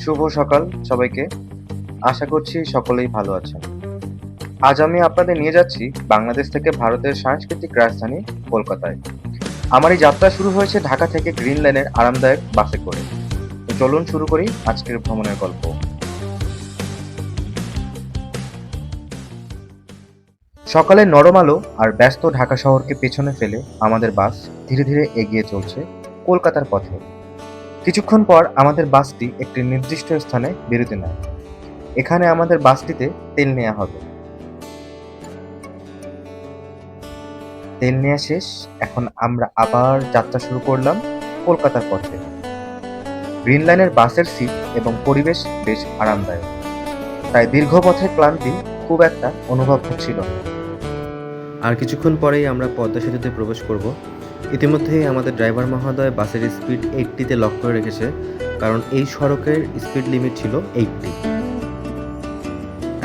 শুভ সকাল সবাইকে। আশা করছি সকলেই ভালো আছেন। আজ আমি আপনাদের নিয়ে যাচ্ছি বাংলাদেশ থেকে ভারতের সাংস্কৃতিক রাজধানী কলকাতায়। আমার এই যাত্রা শুরু হয়েছে ঢাকা থেকে গ্রিন লাইনের আরামদায়ক বাসে করে। তো চলুন শুরু করি আজকের ভ্রমণের গল্প। সকালের নরম আলো আর ব্যস্ত ঢাকা শহরকে পেছনে ফেলে আমাদের বাস ধীরে ধীরে এগিয়ে চলছে কলকাতার পথে। কিছুক্ষণ পর আমাদের বাসটি একটি নির্দিষ্ট স্থানে বিরতি নেয়। এখানে আমাদের বাসটিতে তেল নেওয়া হবে। তেল নেওয়া শেষ। এখন আমরা আবার যাত্রা শুরু করলাম কলকাতার পথে। গ্রিন লাইনের বাসের সিট এবং পরিবেশ বেশ আরামদায়ক, তাই দীর্ঘ পথের ক্লান্তি খুব একটা অনুভব হচ্ছিল না। আর কিছুক্ষণ পরেই আমরা পদ্মা সেতুতে প্রবেশ করব। ইতিমধ্যেই আমাদের ড্রাইভার মহোদয় বাসের স্পিড 80-তে লক করে রেখেছে, কারণ এই সড়কের স্পিড লিমিট ছিল 80।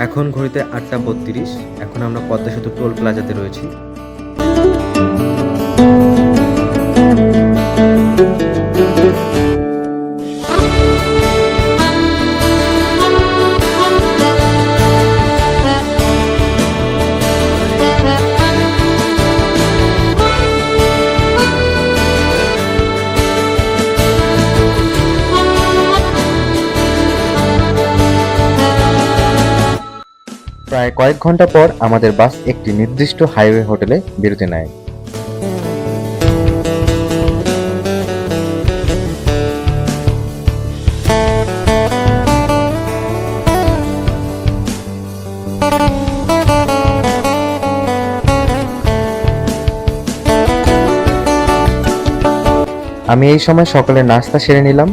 এখন ঘড়িতে 8:32। এখন আমরা পদ্মা সেতু টোল প্লাজাতে রয়েছি। প্রায় কয়েক ঘন্টা পর আমাদের বাস একটি নির্দিষ্ট হাইওয়ে হোটেলে বিরতি নেয়। আমি এই সময় সকালে নাস্তা সেরে নিলাম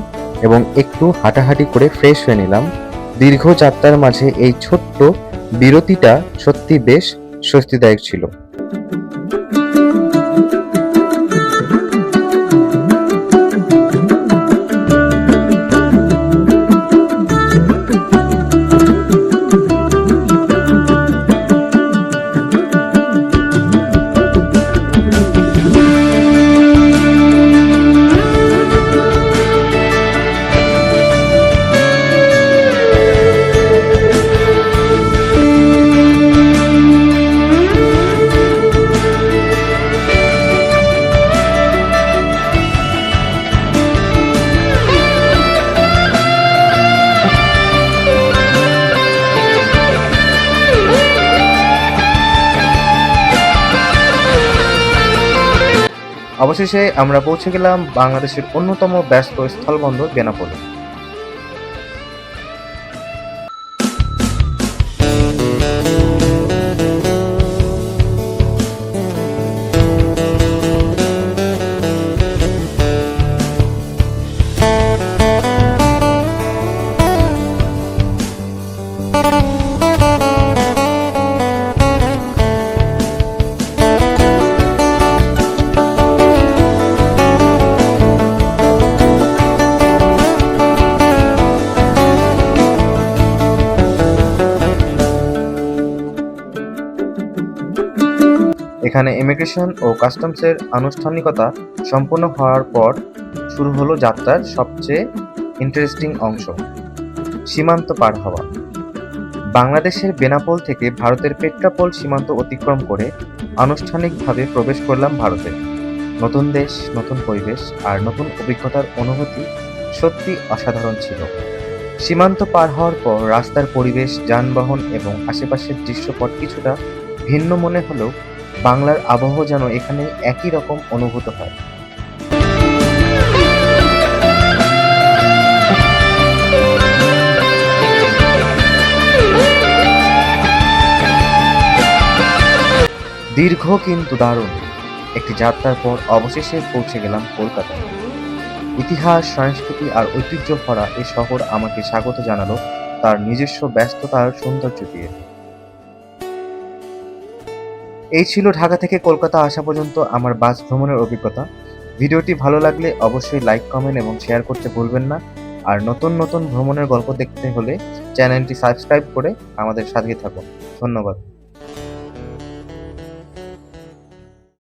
এবং একটু হাঁটাহাঁটি করে ফ্রেশ হয়ে নিলাম। দীর্ঘ যাত্রার মাঝে এই ছোট্ট বিরতিটা সত্যি বেশ স্বস্তিদায়ক ছিল। অবশেষে আমরা পৌঁছে গেলাম বাংলাদেশের অন্যতম ব্যস্ত স্থলবন্দর বেনাপোলে। এখানে ইমিগ্রেশন ও কাস্টমসের আনুষ্ঠানিকতা সম্পন্ন হওয়ার পর শুরু হলো যাত্রার সবচেয়ে ইন্টারেস্টিং অংশ, সীমান্ত পার হওয়া। বাংলাদেশের বেনাপোল থেকে ভারতের পেট্রাপোল সীমান্ত অতিক্রম করে আনুষ্ঠানিকভাবে প্রবেশ করলাম ভারতে। নতুন দেশ, নতুন পরিবেশ আর নতুন অভিজ্ঞতার অনুভূতি সত্যি অসাধারণ ছিল। সীমান্ত পার হওয়ার পর রাস্তার পরিবেশ, যানবাহন এবং আশেপাশের দৃশ্যপট কিছুটা ভিন্ন মনে হলেও বাংলার আবহ যেন এখানে একই রকম অনুভূত হয়। দীর্ঘ কিন্তু দারুণ একটি যাত্রার পর অবশেষে পৌঁছে গেলাম কলকাতায়। ইতিহাস, সংস্কৃতি আর ঐতিহ্য ভরা এই শহর আমাকে স্বাগত জানালো তার নিজস্ব ব্যস্ততা আর সৌন্দর্য দিয়ে। এই ছিল ঢাকা থেকে কলকাতা আসা পর্যন্ত আমার বাস ভ্রমণের অভিজ্ঞতা। ভিডিওটি ভালো লাগলে অবশ্যই লাইক, কমেন্ট এবং শেয়ার করতে ভুলবেন না। আর নতুন নতুন ভ্রমণের গল্প দেখতে হলে চ্যানেলটি সাবস্ক্রাইব করে আমাদের সাথে থাকুন। ধন্যবাদ।